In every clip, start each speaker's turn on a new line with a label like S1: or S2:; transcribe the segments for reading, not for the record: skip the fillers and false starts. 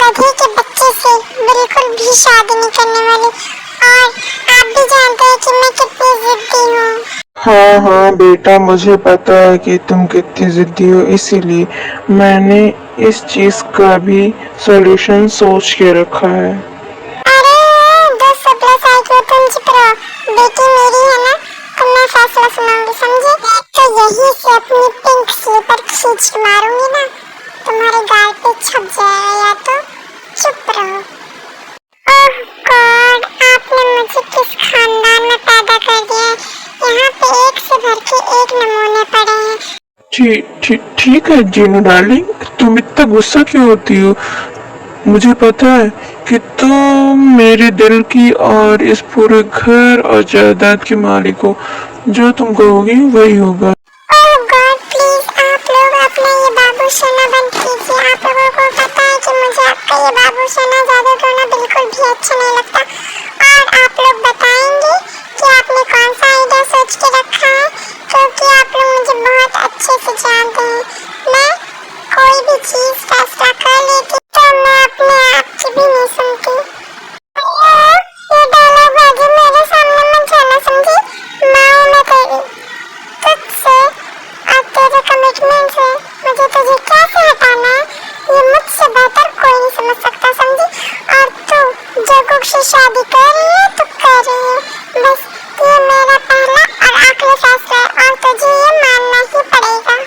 S1: गधे के बच्चे से बिल्कुल भी शादी नहीं करने वाली। और आप भी जानते हैं कि मैं कितनी जिद्दी हूँ।
S2: हाँ हाँ बेटा, मुझे पता है कि तुम कितनी जिद्दी हो, इसीलिए मैंने इस चीज का भी सॉल्यूशन सोच के रखा है।
S1: अरे 200+ तुम चुप रहो। बेटी मेरी है ना, तो मैं फैसला सुनाऊंगी, समझे? तो यही से अपनी पिंक स्लीपर खींच के मारूंगी ना, तुम्हारे गाल पे छप जाएगा। या तो चुप रहो। ओह गॉड, आपने मुझे किस खानदान में पैदा कर दिया है। यहाँ पे एक से भर के एक नमूने पड़े हैं।
S2: ठीक है जीनू डार्लिंग, तुम इतना गुस्सा क्यों होती हो? मुझे पता है कि तुम मेरे दिल की और इस पूरे घर और जायदाद की मालिक हो। जो तुम कहोगी वही होगा।
S1: ओह गॉड, प्लीज आप लोग अपना ये बाबू सोना बंद कीजिए। आप लोगों को पता है कि मुझे आपका ये बाबू सोना ज्यादा रोना बिल्कुल भी अच्छा नहीं लगता। और आप लोग बताएंगे कि आपने कौन सा आइडिया सोच के रखा है, क्योंकि आप लोग मुझे बहुत अच्छे से जानते हैं। मैं कोई भी चीज फैसला कर लेती तो मैं अपने आप की भी नहीं सुनती। ये डायलॉग बाजी मेरे सामने मत चला, समझी? माँ मैं तेरी, तुझसे और तेरे कमिटमेंट से मुझे तुझे कैसे हटाना है ये मुझसे बेहतर कोई नहीं समझ सकता, समझी? और तू जो कुछ से शादी कर रही है तो कर रही है, बस ये मेरा पहला और आखिरी फैसला है और तुझे ये मानना ही पड़ेगा।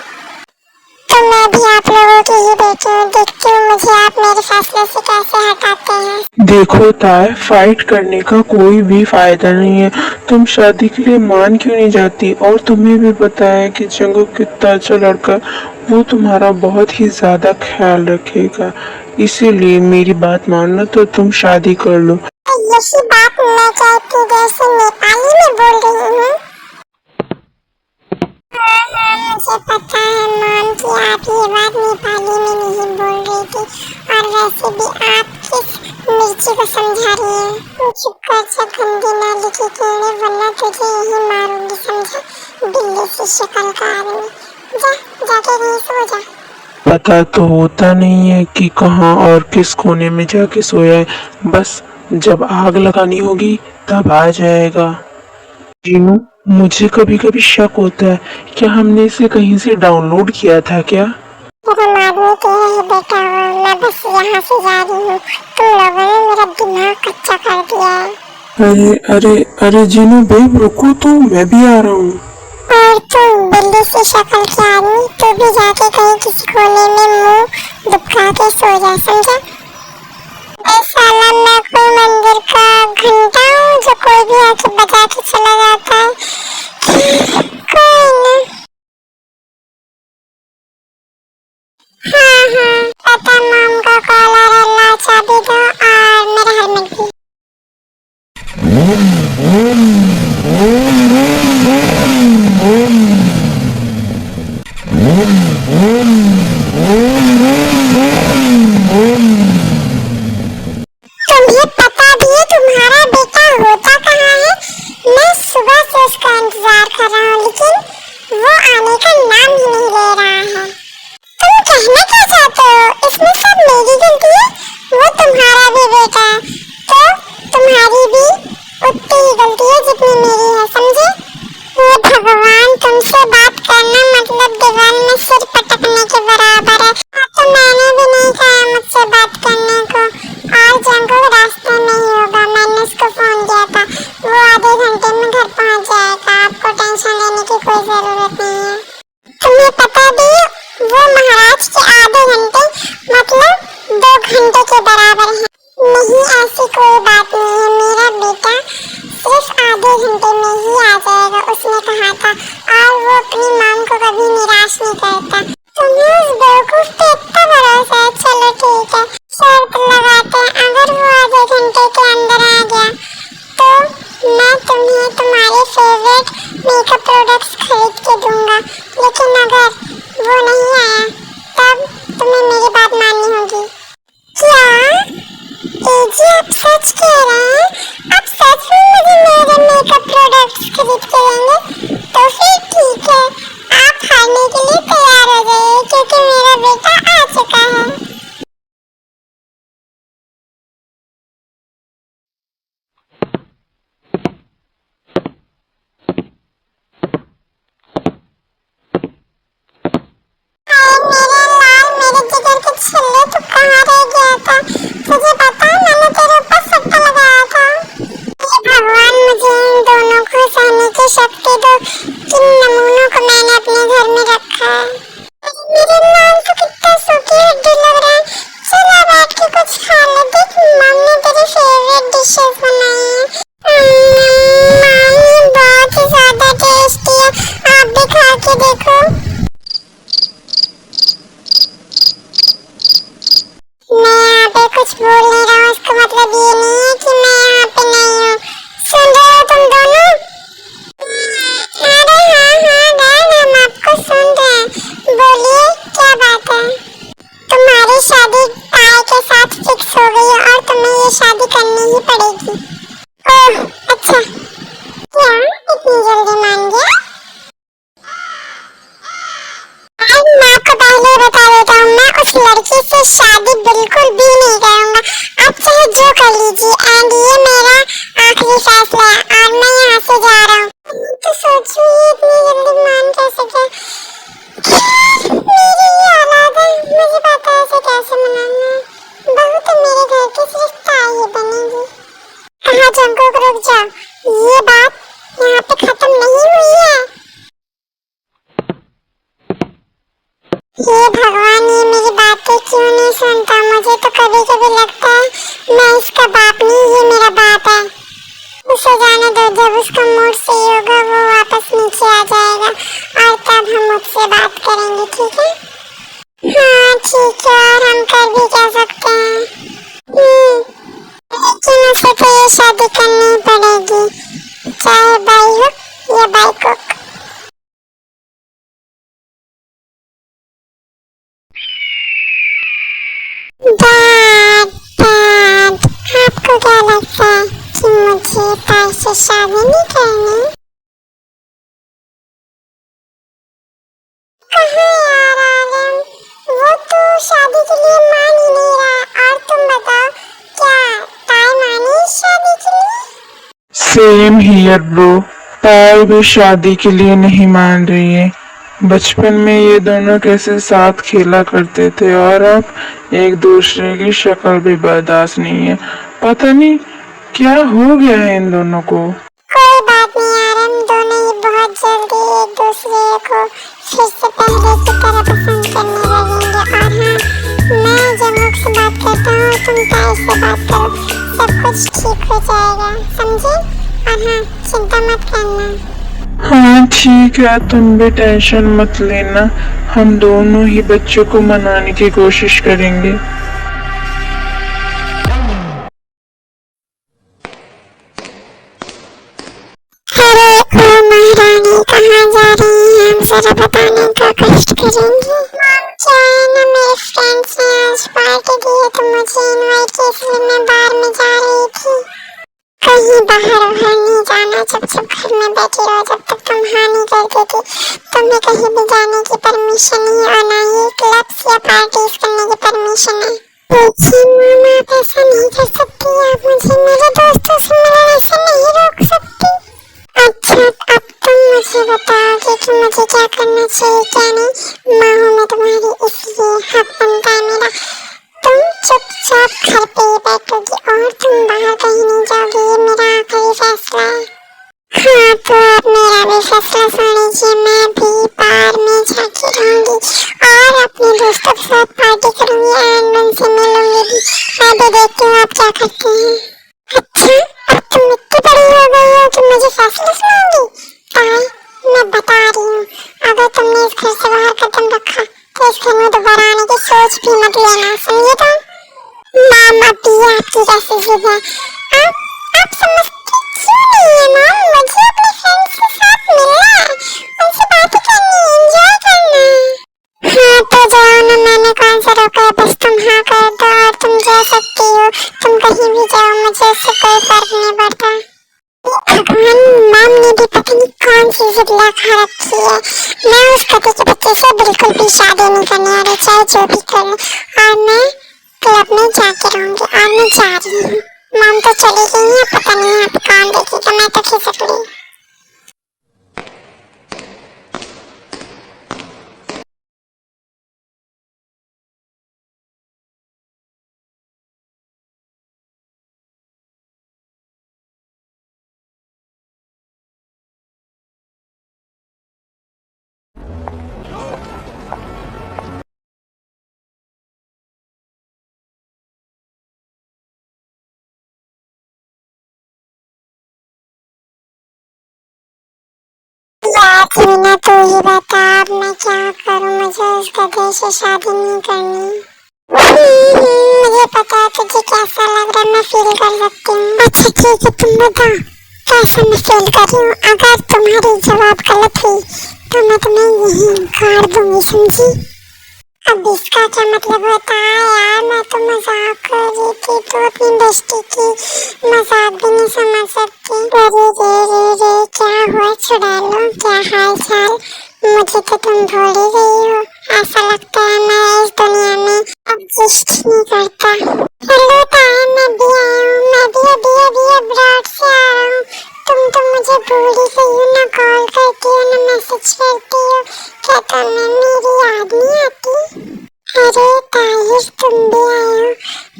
S1: तो मैं भी आप लोगों की ही बेटी हूँ, देखती हूँ मुझे आप मेरे फैसले से कैसे हटाते हैं।
S2: देखो ताय, फाइट करने का कोई भी फायदा नहीं है। तुम शादी के लिए मान क्यों नहीं जाती? और तुम्हें भी पता है कि जंगू कितना अच्छा लड़का है, वो तुम्हारा बहुत ही ज्यादा ख्याल रखेगा। इसीलिए मेरी बात मानना तो तुम शादी कर लो।
S1: यही बात मैं कहती जैसे नेपाली में बोल रही हूँ। हाँ, मुझे पता है मॉम कि आप ये बात नेपाली में नहीं बोल रही थी, और वैसे भी आप किस मिर्ची को समझा रही हैं? चुप कर जा गंदी नाली की कीड़े, वरना तुझे यही मारूंगी, समझा? बिल्ली सी शक्ल का आदमी, जा जाके कहीं सो जा।
S2: पता तो होता नहीं है कि कहाँ और किस कोने में जाके सोया है, बस जब आग लगानी होगी तब आ जाएगा। जीनू, मुझे कभी कभी शक होता है, क्या हमने इसे कहीं से डाउनलोड किया था क्या?
S1: तुम आदमी के है बेटा हो, मैं बस यहाँ से जा रही हूँ। तुम लोगों ने मेरा दिमाग कच्चा कर दिया है।
S2: अरे अरे अरे जीनू बेब रुको तो, मैं भी आ रहा हूँ।
S1: और तुम बिल्ली सी शक्ल की आदमी, तू भी जाके कहीं किसी कोने में मुंह दुबका के सो जा, समझा? बे साला, मैं कोई मंदिर का घंटा हूँ जो कोई भी आके बजा के चला जाता है? कोई ना। हाँ पता, मॉम का कॉल आ रहा है, ला चाबी दो और मेरा हेलमेट भी। तुम्हें पता भी है तुम्हारा बेटा होता कहाँ है? मैं सुबह से उसका इंतजार कर रहा हूँ, लेकिन वो आने का नाम ही नहीं ले रहा है। तुम कहना क्या चाहते हो? इसमें सब मेरी गलती है? वो तुम्हारा भी बेटा है, तो तुम्हारी भी उतनी ही गलती है जितनी मेरी है, समझे? ये भगवान, तुमसे बात करना मतलब दीवार में सिर पटकने के बराबर है। तो मैंने भी नहीं कहा मुझसे बात करने को, और जंगू रास्ते में ही होगा। मैंने उसको फोन किया था, वो आधे घंटे में घर पहुंच जाएगा। आपको टेंशन लेने की कोई जरूरत नहीं है। तुम्हें पता भी है, वो महाराज के आधे घंटे मतलब 2 घंटे के बराबर है। नहीं, ऐसी कोई बात नहीं है, मेरा बेटा सिर्फ आधे घंटे में ही आ जाएगा, उसने कहा था। और वो अपनी मां को कभी निराश नहीं करता। तुम्हें उस बेवकूफ पे इतना भरोसा है? चलो ठीक है, शर्त लगाते हैं, अगर वो आधे घंटे के अंदर आ गया तो मैं तुम्हें तुम्हारे फेवरेट मेकअप प्रोडक्ट्स खरीद के दूंगा। लेकिन अगर वो नहीं आया तब तुम्हें मेरी बात माननी होगी। क्या जी आप सच कह रहे हैं? आप सच में मुझे मेरे मेकअप प्रोडक्ट्स खरीद के देंगे? तो फिर ठीक है, आप हारने के लिए तैयार हो जाइए, क्योंकि मेरा बेटा आ चुका है। कुछ खा ले, देख मम्मी तेरी फेवरेट डिशेस बनाई है। मामी बहुत ही ज्यादा टेस्टी है, आप भी खा के देखो। मैं यहाँ पे कुछ बोल नहीं रहा हूँ, इसका मतलब ये नहीं है कि मैं यहाँ पे नहीं हूँ। सुन रहे हो तुम दोनों? अरे हाँ हाँ डैड, हम आपको सुन रहे हैं, बोलिए क्या बात है। तुम्हारी शादी ताई के साथ फिक्स हो गई है और तुम्हें ये शादी करनी ही पड़ेगी। ओह अच्छा, क्या इतनी जल्दी मान गया? मैं आपको पहले ही बता देता हूँ, मैं उस लड़की से शादी बिल्कुल भी नहीं करूँगा। आप चाहे जो कर लीजिए, एंड ये मेरा आखिरी फैसला है और मैं यहाँ से जा रहा हूँ। तो सोचो ये इतनी जल्दी मान कैसे गया? मेरी ये औलाद है, मुझे पता है इसे कैसे मनाना है। बहू तो मेरे घर की सिर्फ ताई ही बनेगी। कहाँ जंगल, रुक जाओ, ये बात यहाँ पे खत्म नहीं हुई है। ये भगवान, ये मेरी बातें क्यों नहीं सुनता? मुझे तो कभी कभी लगता है मैं इसका बाप नहीं, ये मेरा बाप है। उसे जाने दो, जब उसका मूड सही होगा वो वापस नीचे आ जाएगा और तब हम मुझसे बात करेंगे, ठीक है? हाँ ठीक है, और हम कर भी क्या सकते हैं? लेकिन उसे तो ये शादी करनी ही पड़ेगी, चाहे भाई हो या भाई को। डैड, आपको क्या लगता है कि मुझे ताई से शादी नहीं करनी? कहाँ यार आलम, वो तो शादी के लिए मान ही नहीं रहा। और तुम बताओ, क्या ताई मानी इस शादी के लिए?
S2: सेम हियर ब्रो, ताई भी शादी के लिए नहीं मान रही है। बचपन में ये दोनों कैसे साथ खेला करते थे और अब एक दूसरे की शक्ल भी बर्दाश्त नहीं है। पता नहीं क्या हो गया है इन दोनों को।
S1: कोई बात नहीं यार, हम दोनों ही बहुत जल्दी एक दूसरे को फिर से पहले की तरह पसंद करने लगेंगे। और हाँ, मैं जमुक से बात करता हूँ, तुम ताई से बात करो, सब कुछ ठीक हो जाएगा, समझे? और हाँ, चिंता मत करना।
S2: हाँ ठीक है, तुम भी टेंशन मत लेना, हम दोनों ही बच्चों को मनाने की कोशिश करेंगे।
S1: अरे ओ महारानी, कहाँ जा रही हैं? हम जरा बताने का कष्ट करेंगे। क्या है ना, मेरे फ्रेंड्स ने आज पार्टी दी है तो मुझे इनवाइट किया, इसलिए मैं बाहर में जा रही थी। कहीं बाहर बाहर नहीं जाना, चुपचाप घर में बैठी रहो जब तक तुम हाँ नहीं कर देती। तुम्हें कहीं भी जाने की परमिशन नहीं है और ना ही क्लब्स या पार्टीज करने की परमिशन है। लेकिन मामा आप ऐसा नहीं कर सकती, आप मुझे मेरे दोस्तों से मिलने ऐसे नहीं रोक सकती। अच्छा, अब तुम मुझे बताओगे कि मुझे क्या करना चाहिए क्या नहीं। माँ हूँ मैं तुम्हारी, इसलिए हक बनता है मेरा। तुम चुपचाप घर पे ही बैठोगी और तुम बाहर कहीं नहीं जाओगी, ये मेरा आखिरी फैसला है। हाँ तो अब मेरा भी फैसला सुन लीजिए, मैं भी बाहर में जाके रहूंगी और अपने दोस्तों के साथ पार्टी करूंगी एंड उनसे मिलूंगी भी। मैं भी देखती हूँ आप क्या करते हैं। अच्छा, अब तुम इतनी बड़ी हो गई हो कि मुझे फैसला सुनाओगी? ताई, मैं बता रही हूँ, अगर तुमने इस घर से बाहर कदम रखा तो इस घर में दोबारा आने की सोच भी मत लेना, समझे? तो माम, अब ये आपकी कैसी जिद है? आप समझती क्यों नहीं है माम? मुझे अपने फ्रेंड्स के साथ मिलना है, उनसे बातें करनी है, एंजॉय करना है। हाँ तो जाओ ना, मैंने कौन सा रोका है, बस तुम हाँ कर दो और तुम जा सकती हो, तुम कहीं भी जाओ, मुझे उससे कोई फर्क नहीं पड़ता। भगवान, माम ने भी पता नहीं कौन सी जिद लगा रखी है। मैं उस पति के बच्चे से बिल्कुल भी शादी नहीं करने वाली, चाहे जो भी कर ले, और मैं क्लब में जाके रहूंगी और मैं जा रही हूँ। माम तो चली गई है, पता नहीं यहाँ पे कौन देखेगा, मैं तो खिसक गई। जीना तू ही बता, अब मैं क्या करूं, मुझे उस गधे से शादी नहीं करनी। मुझे पता है तुझे कैसा लग रहा है, मैं फील कर सकती हूँ। अच्छा ठीक है, तुम बताओ कैसा मैं फील कर रही हूँ। अगर तुम्हारी जवाब गलत हुई तो मैं तुम्हें यहीं गाड़ दूंगी, समझी? अब इसका क्या मतलब होता है यार, मैं तो मजाक कर रही थी, तो अपनी बेइज्जती की मजाक भी नहीं समझ सकती। अरे रे रे रे, क्या हुआ चुड़ैलो, क्या हाल चाल? मुझे तो तुम भूल ही गई हो, ऐसा लगता है मैं इस दुनिया में अब एग्जिस्ट नहीं करता। हेलो ताया, मैं भी आई हूँ, मैं भी अभी अभी अब्रॉड से आ रहा हूँ। तुम तो मुझे भूल ही गई हो, ना कॉल करती हो ना मैसेज करती हो, क्या तुम्हें मेरी याद नहीं आती? अरे ताहिर, तुम भी आए हो,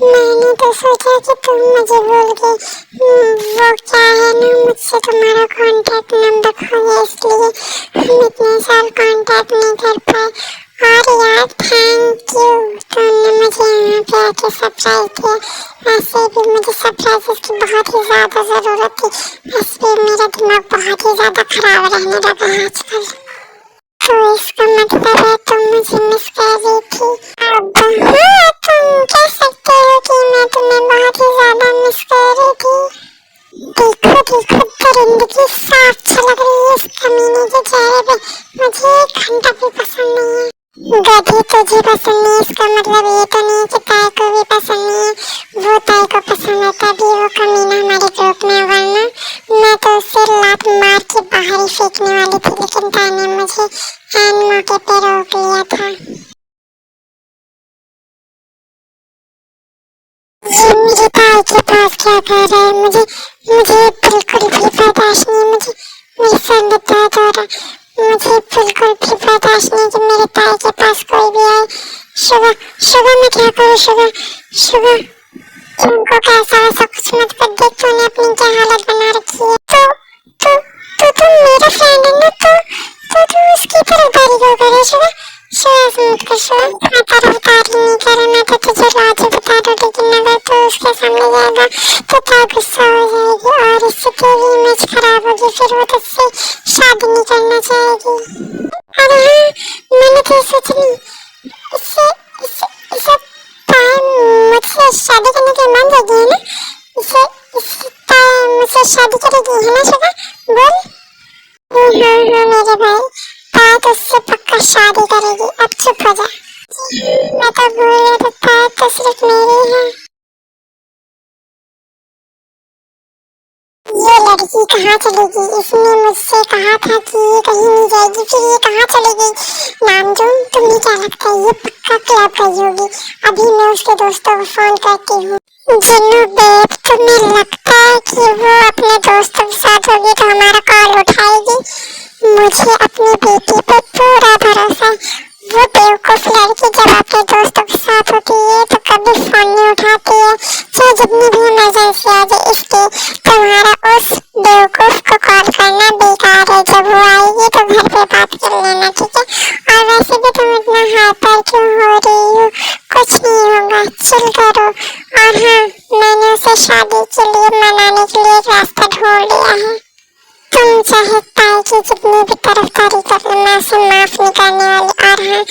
S1: मैंने तो सोचा कि तुम मुझे भूल गई। वो क्या है ना, मुझसे तुम्हारा कांटेक्ट नंबर खो गया, इसलिए हम इतने साल कांटेक्ट नहीं कर पाए। और यार थैंक यू, तुमने मुझे यहाँ पे आके सरप्राइज दिया। ऐसे भी मुझे सरप्राइजेस की बहुत ही ज्यादा जरूरत थी, वैसे भी मेरा दिमाग बहुत ही ज्यादा खराब रहने लगा है आजकल। तो इसका मतलब है तुम मुझे मिस कर रही थी। अब हाँ, तुम कह सकते हो कि मैं तुम्हें बहुत ही ज्यादा मिस कर रही थी। देखो देखो, दरिंदगी साफ छलक रही है इस कमीने के चेहरे पे। मुझे एक घंटा भी पसंद नहीं है। गधी तुझे पसंद नहीं, इसका मतलब ये तो नहीं कि ताई को भी पसंद नहीं है। वो ताई को पसंद है तभी वो कमीना हमारे ग्रुप में, वरना मैं तो उसे लात मार के बाहर ही फेंकने वाली थी, लेकिन ताई ने मुझे ऐन मौके पे रोक लिया था। ये मेरे ताई के पास क्या कर रहा है? मुझे मुझे बिल्कुल भी बर्दाश्त नहीं। मुझे मेरे सर में दर्द हो रहा है। मुझे बिल्कुल भी बर्दाश्त नहीं कि मेरे ताई के पास कोई भी आए। शुगर शुगर, मैं क्या करूँ? शुगर शुगर, तुमको कैसा वैसा कुछ मत कर, देख तूने अपनी क्या हालत बना रखी है। तो तुम मेरा फ्रेंड है ना, तो तुम उसकी तरफदारी क्यों कर रहे? शुगर शुगर मत कर, शुगर मैं तरफदारी नहीं कर रहा, मैं तो तुझे राज बता दूँ, लेकिन अगर तू उसके सामने जाएगा तो ताई गुस्सा हो जाएगी और इससे तेरी इमेज खराब होगी, फिर वो तुझसे शादी नहीं करना चाहेगी। अरे हाँ, मैंने तो सोच ली, इससे इससे इससे ताई मुझसे शादी करने के मन लगी है ना, इसे इससे ताई मुझसे शादी करेगी है ना शुगर? बोल। हाँ हाँ मेरे भाई, ताई तो उससे पक्का शादी करेगी, अब चुप हो जा। मैं तो भूल गया था, ताई तो सिर्फ मेरी है। ये लड़की कहाँ चली गई? इसने मुझसे कहा था कि ये कहीं नहीं जाएगी, फिर ये कहाँ चली गई? नामजूम, तुम्हें क्या लगता है ये पक्का क्लब गई होगी? अभी मैं उसके दोस्तों को फोन करती हूँ। जिन्नू बेब, तुम्हें लगता है कि वो अपने दोस्तों के साथ होगी तो हमारा कॉल उठाएगी? मुझे अपनी बेटी पर पूरा भरोसा है। वो बेवकूफ लड़की जब अपने दोस्तों के साथ होती है तो कभी फोन नहीं उठाती है, चाहे जितनी भी इमरजेंसी आ जाए। इसलिए तुम्हारा उस बेवकूफ को कॉल करना बेकार है। जब वो आएगी तो घर पे बात कर लेना, ठीक है? और वैसे भी तुम इतना हाइपर क्यों हो रही हो? कुछ नहीं होगा, चिल करो। और हाँ, मैंने उसे शादी के लिए मनाने के लिए एक रास्ता ढूंढ लिया है। तुम चाहे ताई की जितनी भी तरफदारी कर लो, मैं उसे माफ नहीं करने वाली। और हाँ,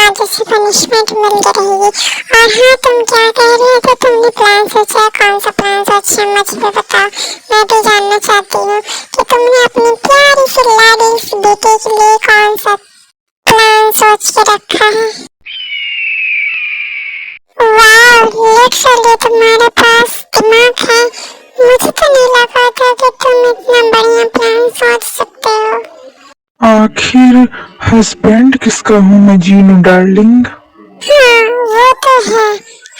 S1: आज उसे पनिशमेंट मिलती रहेगी। और हाँ, तुम क्या कह रही हो? तो तुमने प्लान सोचा है? कौन सा प्लान सोचा है मुझे बताओ, मैं भी जानना चाहती हूँ कि तुमने अपनी प्यारी सी लाडली सी बेटी के लिए कौन सा प्लान सोच के रखा है। वाह, लिटरली तुम्हारे पास दिमाग है। मुझे तो नहीं लगा था कि तुम इतना बढ़िया प्लान सोच सकते हो।
S2: आखिर हस्बैंड किसका हूँ मैं जीनू डार्लिंग?
S1: हाँ, वो तो है,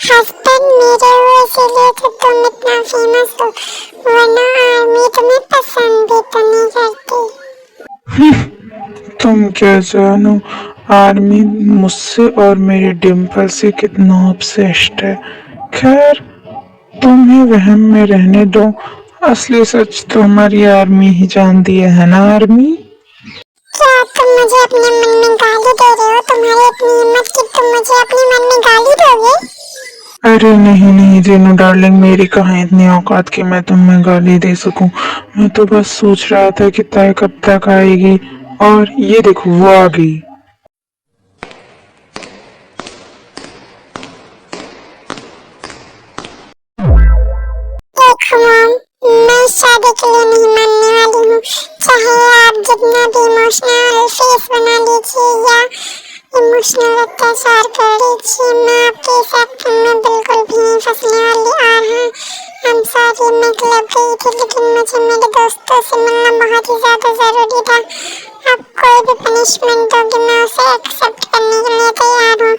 S1: हस्बैंड मेरे हो, इसीलिए तो तुम इतना फेमस हो, वरना आर्मी तुम्हें पसंद भी तो नहीं करती।
S2: तुम क्या जानो आर्मी मुझसे और मेरी डिम्पल से कितना ऑब्सेस्ड है। खैर, तुम्हें वहम में रहने दो, असली सच तो हमारी आर्मी ही जानती है ना आर्मी?
S1: क्या तुम मुझे अपने मन में गाली दे रहे हो? तुम्हारी इतनी हिम्मत कि तुम मुझे अपने मन में गाली दोगे?
S2: अरे नहीं नहीं जीनू डार्लिंग, मेरी कहाँ इतनी औकात कि मैं तुम्हें गाली दे सकूं। मैं तो बस सोच रहा था कि ताई कब तक आएगी, और ये देखो वो आ गई।
S1: देखो मॉम, मैं शादी के लिए नहीं मानने वाली हूँ। चाहे आप जितना भी इमोशनल फेस बना लीजिए या इमोशनल अत्याचार कर लीजिए, मैं आपके इस एक्टिंग में बिल्कुल भी नहीं फंसने वाली। और हाँ, I'm sorry, मैं क्लब गई थी लेकिन मुझे मेरे दोस्तों से मिलना बहुत ही ज्यादा जरूरी था। आप कोई भी पनिशमेंट दोगे मैं उसे एक्सेप्ट करने के लिए तैयार हूँ,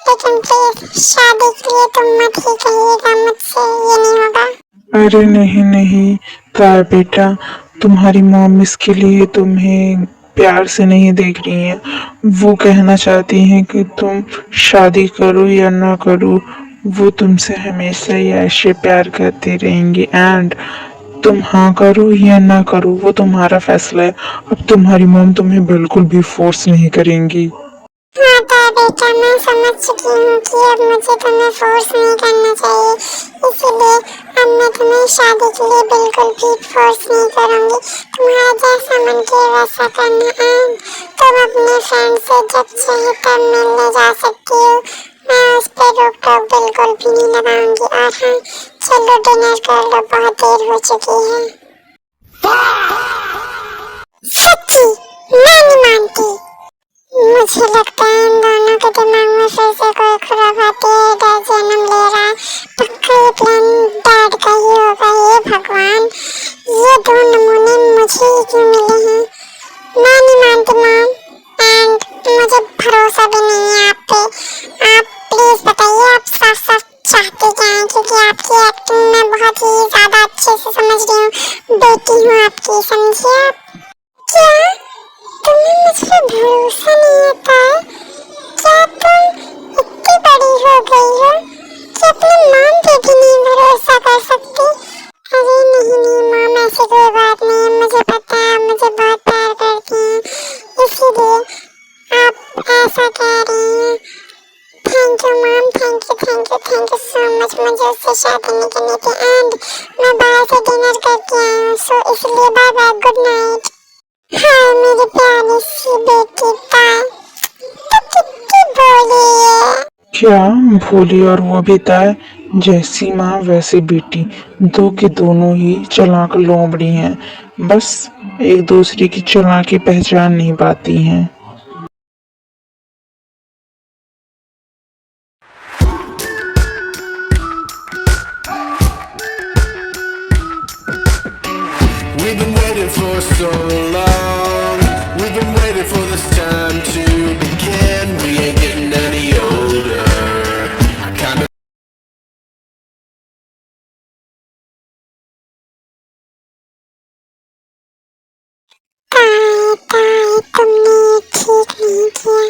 S1: लेकिन प्लीज शादी के लिए तुम मत ही कहिएगा मुझसे, ये नहीं होगा।
S2: अरे नहीं नहीं ताया बेटा, तुम्हारी मॉम इसके लिए तुम्हें प्यार से नहीं देख रही हैं। वो कहना चाहती हैं कि तुम शादी करो या ना करो, वो तुमसे हमेशा ही ऐसे प्यार करती रहेंगी। एंड तुम हाँ करो या ना करो वो तुम्हारा फैसला है। अब तुम्हारी मॉम तुम्हें बिल्कुल भी फोर्स नहीं करेंगी।
S1: हाँ ताया बेटा, मैं समझ चुकी हूँ कि अब मुझे तुम्हें फोर्स नहीं करना चाहिए, इसीलिए अब मैं तुम्हें शादी के लिए बिल्कुल भी फोर्स नहीं करूँगी। तुम्हारा जैसा मन करे वैसा करना। एंड तुम अपने फ्रेंड से जब चाहे तब मिलने जा सकती हो, मैं उस पर रोक टोक बिल्कुल भी नहीं लगाऊंगी। और हाँ, चलो डिनर कर लो, बहुत देर हो चुकी है। सच्ची मैं नहीं मानती। मुझे लगता है इन दोनों के दिमाग में फिर से कोई खुराफाती आइडिया जन्म ले रहा है। पक्का ये प्लान डैड का ही होगा। ये भगवान, ये दो नमूने मुझे ही क्यों मिले हैं? मैं नहीं मानती मॉम, एंड मुझे भरोसा भी नहीं है आप पे। आप प्लीज बताइए आप साफ साफ चाहते क्या हैं, क्योंकि आपकी एक्टिंग मैं बहुत ही ज्यादा अच्छे से समझ रही हूँ। बेटी हूँ आपकी, समझिए आप। क्या तुम्हें मुझ पे भरोसा नहीं आता है? क्या तुम इतनी बड़ी हो गई हो कि अपने मॉम पे भी नहीं भरोसा कर सकती? अरे नहीं नहीं मॉम, ऐसी कोई बात नहीं है। मुझे पता है आप मुझे बहुत प्यार करती हैं, इसीलिए आप ऐसा कह रही हैं। Thank you mom, thank you so much. मुझे उससे शादी नहीं करनी थी एंड मैं बाहर से डिनर करके आई हूँ, सो इसलिए बाय बाय, गुड नाइट। हाँ मेरी प्यारी सी बेटी ताई, तो कितनी भोली है।
S2: क्या भोली और वो भी ताय? जैसी माँ वैसी बेटी, दो की दोनों ही चालाक लोमड़ी हैं। बस एक दूसरे की चालाकी पहचान नहीं पाती हैं।
S3: We've been waiting for so long. We've been waiting for this time to begin. We ain't getting any older. I kinda
S1: ताई ताई, तुमने ये ठीक नहीं किया।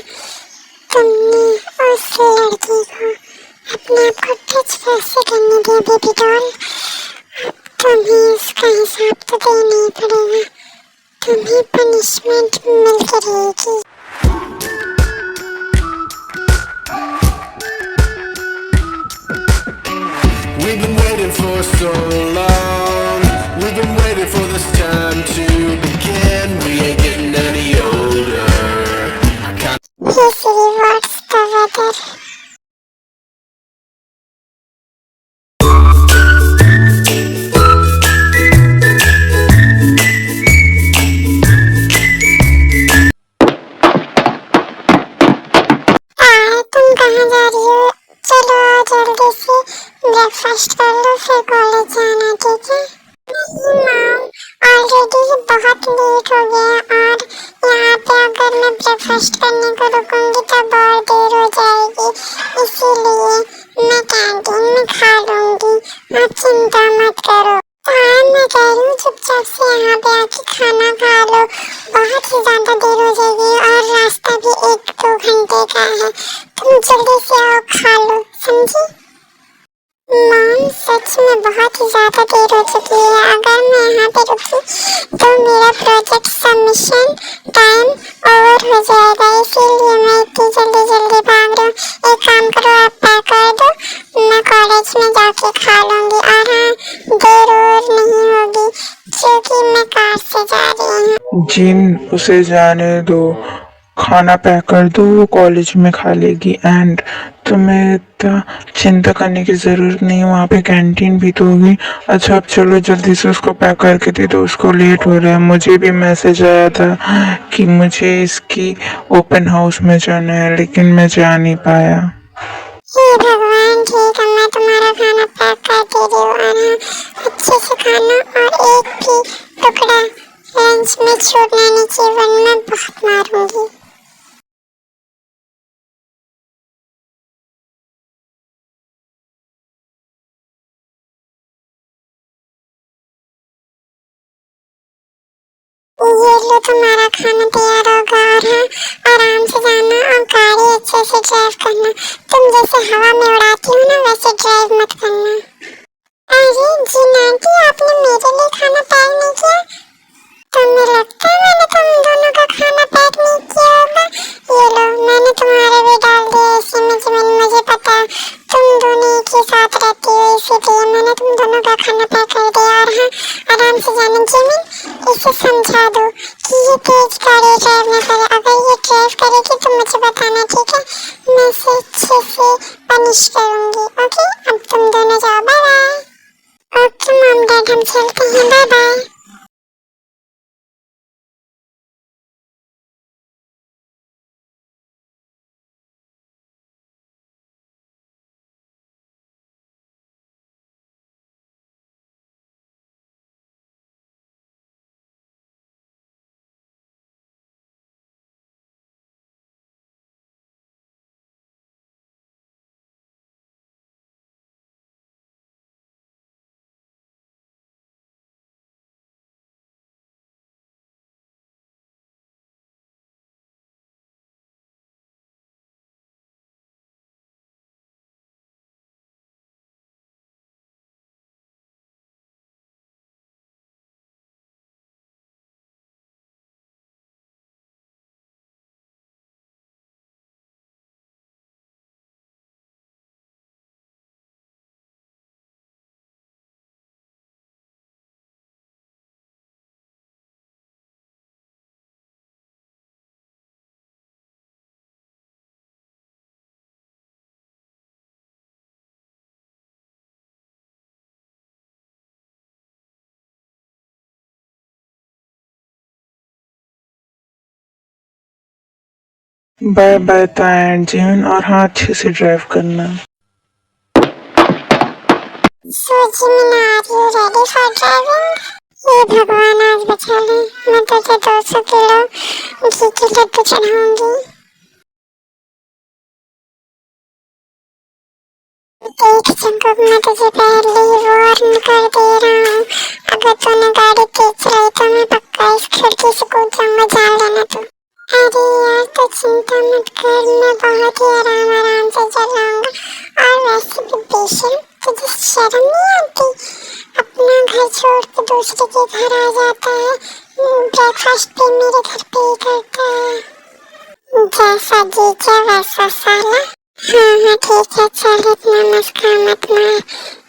S1: तुमने उस लड़की को अपने आप को टच कैसे करने दिया बेबी डॉल? अब तुम्हें इसका हिसाब तो देना ही पड़ेगा। तुम्हें पनिशमेंट मिलती रहेगी।
S3: We've been waiting for so long. We've been waiting for this time to begin. We ain't getting any older. I kinda
S1: Hey Siri, what's the weather? तुम कहाँ जा रही हो? चलो जल्दी से ब्रेकफास्ट कर लो, फिर कॉलेज जाना, ठीक है? नहीं मॉम, ऑलरेडी बहुत लेट हो गया और यहाँ पे अगर मैं ब्रेकफास्ट करने को रुकूंगी तो बहुत देर हो जाएगी, इसीलिए मैं कैंटीन में खा लूंगी। आप चिंता मत करो। हाँ मैं कह रही हूँ चुपचाप से यहाँ पे आके खाना खा लो, बहुत ही ज्यादा देर हो जाएगी और रास्ता भी 1-2 घंटे का है। तुम जल्दी से आओ, खा लो, समझी? मॉम सच में बहुत ही ज्यादा देर हो चुकी है। अगर मैं यहाँ पे रुकी तो मेरा प्रोजेक्ट सबमिशन टाइम ओवर हो जाएगा, इसीलिए मैं इतनी जल्दी जल्दी भाग रही हूँ। एक काम करो, आप पैक कर दो, मैं कॉलेज में जाके खा लूंगी। और हाँ, देर और नहीं होगी क्योंकि मैं कार से जा रही हूँ।
S2: जिन उसे जाने दो, खाना पैक कर दो, वो कॉलेज में खा लेगी। एंड तुम्हें इतना चिंता करने की जरूरत नहीं है, वहाँ पे कैंटीन भी तो होगी। अच्छा अब चलो जल्दी से उसको पैक करके दे दो, उसको लेट हो रहा है। मुझे भी मैसेज आया था कि मुझे इसकी ओपन हाउस में जाना है, लेकिन मैं जा नहीं पाया।
S1: हे भगवान, ठीक है, मैं तुम्हारा खाना पैक कर दे रही हूँ। और हाँ, अच्छे से खाना और एक भी टुकड़ा लंच में छूटना नहीं चाहिए, वरना मैं बहुत मारूंगी। ये लो, तुम्हारा खाना तैयार होगा। और हाँ, आराम से जाना और गाड़ी अच्छे से ड्राइव करना। तुम जैसे हवा में उड़ाती हो ना, वैसे ड्राइव मत करना। अरे जी आंटी, आपने मेरे लिए खाना पैक नहीं किया? तुम्हें लगता है मैंने तुम दोनों का खाना पैक नहीं किया होगा? ये लो, मैंने तुम्हारे भी डाल दिया इसी में। जिमिन, मुझे पता तुम दोनों एक ही साथ रहती हो, इसीलिए मैंने तुम दोनों का खाना पैक कर दिया। और हाँ, आराम से जाना। जिमिन, इसे समझा दो कि ये तेज गाड़ी ड्राइव ना करे। अगर ये ड्राइव करेगी तो मुझे बताना, ठीक है? मैं इसे अच्छे से पनिश करूंगी। ओके, अब तुम दोनों जाओ, bye bye. Okay mom dad, हम चलते हैं, बाय बाय।
S2: बाय बाय ताया एंड जिमिन, और हाँ अच्छे से ड्राइव करना।
S1: So Jimin, are you ready for driving? ये भगवान आज बचा ले, मैं तुझे 200 किलो घी के लड्डू चढ़ाऊंगी। देख जंगल, मैं तुझे पहले ही वार्न कर दे रहा हूँ। अगर तूने गाड़ी तेज चलाई तो मैं पक्का इस खिड़की से कूद जाऊंगा, जान लेना तू। अरे यार, तो चिंता मत कर, मैं बहुत ही आराम से चलाऊंगा। और वैसे भी बेशर्म, तुझे शर्म नहीं आती? अपना घर छोड़ के दूसरे के घर आ जाता है, ब्रेकफास्ट भी मेरे घर पे ही करता है। जैसा जी चाहे वैसा साला। हाँ ठीक है, चल इतना मस्का मत मार,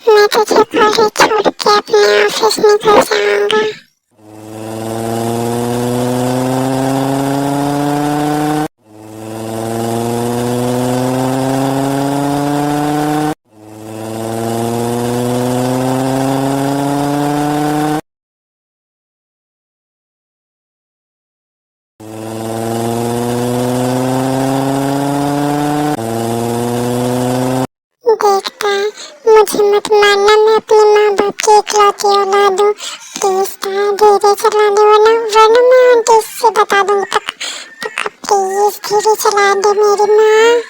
S1: मैं तुझे कॉलेज छोड़ के अपने ऑफिस निकल जाऊंगा। देखता है, मुझे मत मारना, मैं अपने माँ बाप की इकलौती औलाद हूँ। प्लीज धीरे चला दे, वरना मैं आंटी से बता दूंगी। पक्का प्लीज धीरे चला दे मेरी माँ।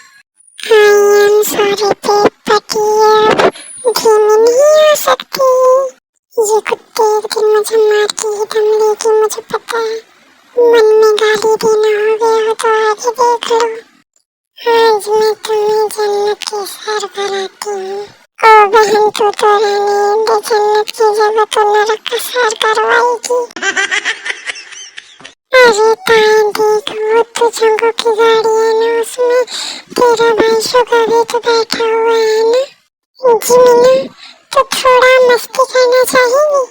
S1: आई एम सॉरी बट ये धीमी नहीं हो सकती। ये कुत्ते एक दिन मुझे मार के ही दम लेगी, मुझे पता है। मन में गाली देना हो गया हो तो आगे देख लो। आज मैं तुम्हें जन्नत के सैर कराती हूँ। ओ बहन, तू तो रहने दे, जन्नत की जगह तो नरक का सैर करवाएगी। अरे ताई देख, वो तो जंगों की गाड़ी है ना, उसमें तेरा भाई शुगर भी तो बैठा हुआ है ना। जिमिना, तो थोड़ा मस्ती करना चाहेगी?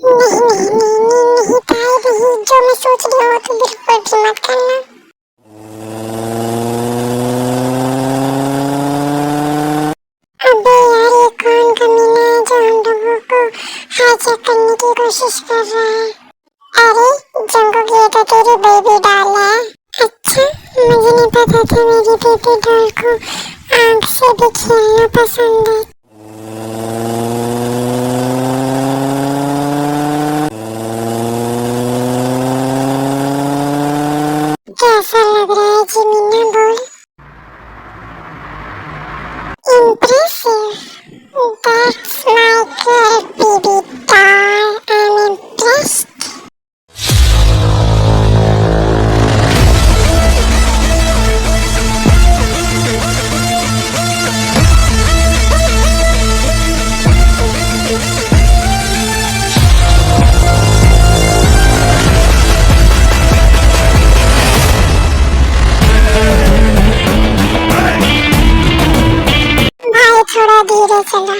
S1: नहीं नहीं नहीं नहीं नहीं ताई नहीं, जो मैं सोच रही हूँ तो बिल्कुल भी मत करना। अबे यार ये कौन कमीना है जो हम लोगों को हाईजैक करने की कोशिश कर रहा है? अरे जंगल ये तो तेरी बेबी डॉल है। अच्छा मुझे नहीं पता था मेरी बेबी डॉल को आँख से भी खेलना पसंद है। कैसा लग रहा है जी मीना बोल? Impressive. That's my girl, baby doll. I'm impressed. भाई थोड़ा धीरे चला।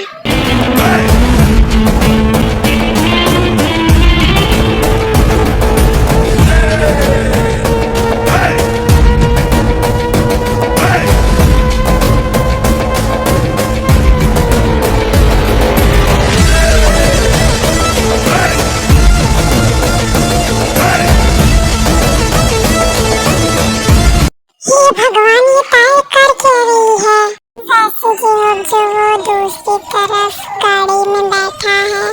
S1: हे भगवान ये ताई कर क्या रही है? वैसे कि अब जो वो दूसरी तरफ गाड़ी में बैठा है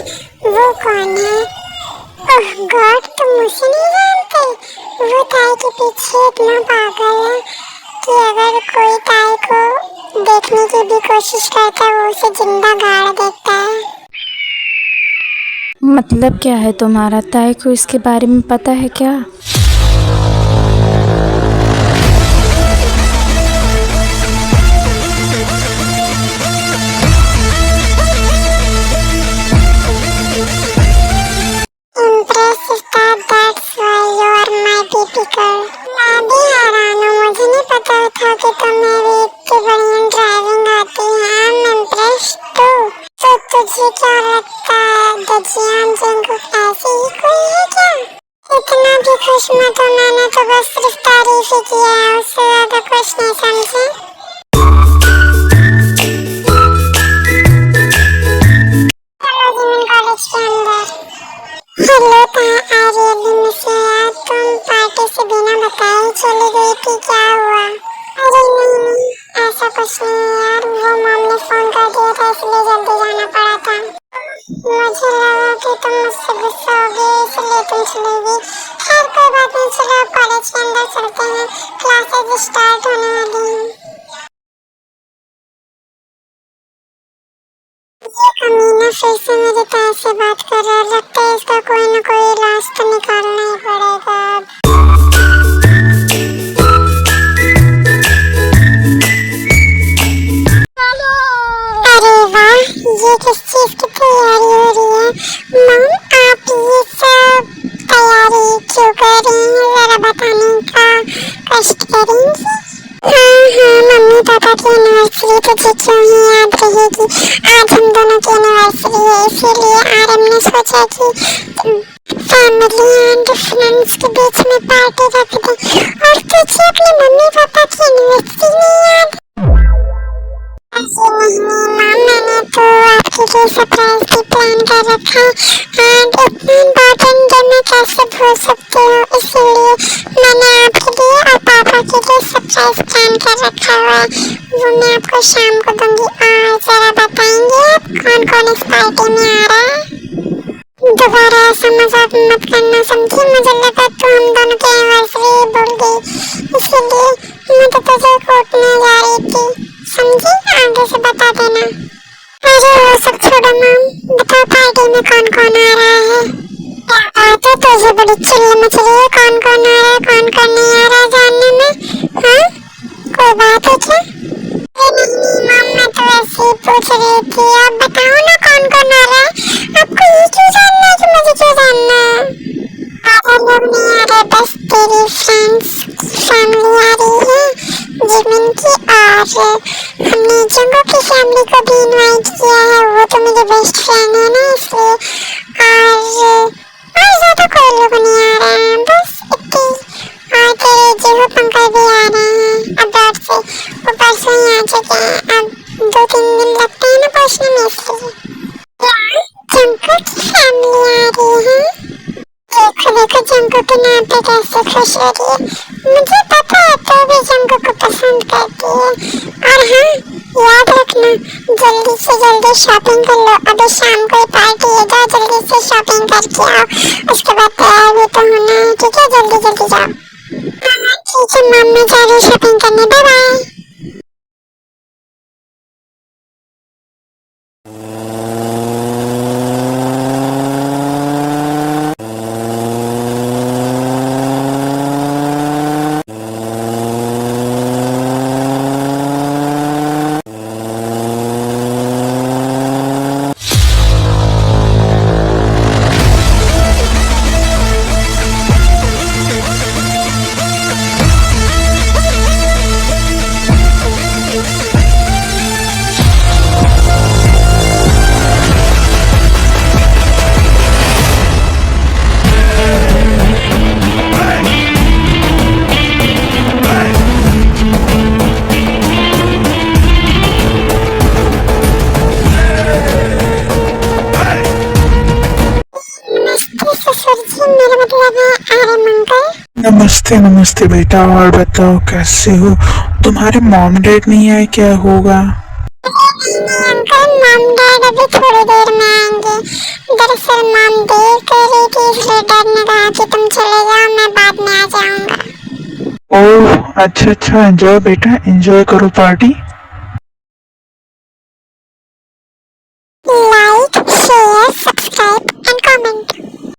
S1: वो कौन है? ओह गॉड तुम मुझे नहीं जानते? वो ताई के पीछे इतना पागल है कि अगर कोई ताई को देखने की भी कोशिश करता है वो उसे जिंदा गाड़ देता है।
S4: मतलब क्या है तुम्हारा? ताई को इसके बारे में पता है क्या?
S1: Impressive that that's why you are my baby girl. मैं भी हैरान हूँ, मुझे नहीं पता था कि तुम्हें भी इतनी बढ़िया ड्राइविंग आती है। I'm impressed too. तो तुझे क्या लगता है दजियान जंगुक ऐसे ही कोई है क्या? इतना भी खुश मत हो, मैंने तो बस सिर्फ तारीफ ही किया है, उससे ज्यादा कुछ नहीं समझे। चलो जिमिन कॉलेज के अंदर। Hello I really miss you यार, तुम पार्टी से बिना बताए ही चली गई थी, क्या हुआ? अरे नहीं ऐसा कुछ नहीं यार, वो मॉम ने फोन कर दिया था इसलिए जल्दी जाना पड़ा था। मुझे लगा कि तुम मुझसे गुस्सा हो गई इसलिए तुम चली गई। खैर कोई बात नहीं, चलो कॉलेज के अंदर चलते हैं, क्लासेस स्टार्ट होने वाली हैं। ये कमीना फिर से मेरे ताई से बात कर रहा है, लगता है इसका कोई ना कोई इलाज तो निकालना ही पड़ेगा अब। अरे वाह ये किस चीज की तैयारी हो रही है? मम आप ये सब तैयारी क्यों कर रही हैं, जरा बताने का कष्ट करेंगी? हाँ मम्मी पापा की एनिवर्सरी तुझे क्यों ही याद रहेगी? आज हम दोनों की एनिवर्सरी है इसीलिए आरएम ने सोचा कि फैमिली एंड फ्रेंड्स के बीच में पार्टी रख दे। और तुझे अपने मम्मी पापा की एनिवर्सरी नहीं याद? ऐसे नहीं मैम, मैंने तो आपके लिए सरप्राइज भी प्लान कर रखा है एंड इतना इम्पोर्टेंट डे मैं कैसे भूल सकती हूँ, इसीलिए मैंने आपके लिए और पापा के लिए सरप्राइज प्लान कर रखा हुआ है, वो मैं आपको शाम को दूंगी। और जरा बताएंगे आप कौन कौन इस पार्टी में आ रहा है? दोबारा ऐसा मजाक मत करना समझी, मुझे लगा तो हम दोनों की एनिवर्सरी भूल गई इसीलिए मैं तो तुझे कूटने जा रही थी, समझी? आगे से बता देना। अरे वो सब छोड़ो मम, बताओ पार्टी में कौन कौन आ रहा है? क्या बात है, तुझे बड़ी चिल्ल मच रही है, कौन कौन आ रहा है कौन कौन नहीं आ रहा है जानने में? हाँ कोई बात है क्या? नहीं मम मैं तो ऐसे ही पूछ रही थी, आप बताओ ना कौन कौन आ रहा है? आपको ये क्यों जानना है कि मुझे क्यों जानना है? आधे लोग नहीं आ रहे, बस तेरी फ्रेंड्स फैमिली आ रही है जिमिन की, और हमने जंगो की फैमिली को भी इनवाइट किया है, वो तो मेरी बेस्ट फ्रेंड है ना इसलिए। और के नाते कैसे खुश हो रही है। मुझे पता है तू भी जंगल को पसंद करती है। और हाँ, याद रखना, जल्दी से जल्दी शॉपिंग कर लो। अभी शाम को ही पार्टी है, जाओ जल्दी से शॉपिंग करके आओ। उसके बाद तैयार भी तो होना है, ठीक है? जल्दी जल्दी जाओ। हाँ ठीक है मम्मी, मैं जा रही हूँ शॉपिंग करने। Bye bye. ससुर जी, मेरा मतलब है आर्यन अंकल।
S2: नमस्ते नमस्ते बेटा, और बताओ कैसे हो? तुम्हारे मॉम डैड नहीं आए, क्या होगा?
S1: नहीं अंकल, मॉम डैड अभी थोड़ी देर में आएंगे। दरअसल मॉम देर कर रही थी, इसलिए डैड ने कहा कि तुम चले जाओ, मैं बाद में आ जाऊंगा।
S2: ओह अच्छा अच्छा, एंजॉय बेटा, एंजॉय करो पार्टी।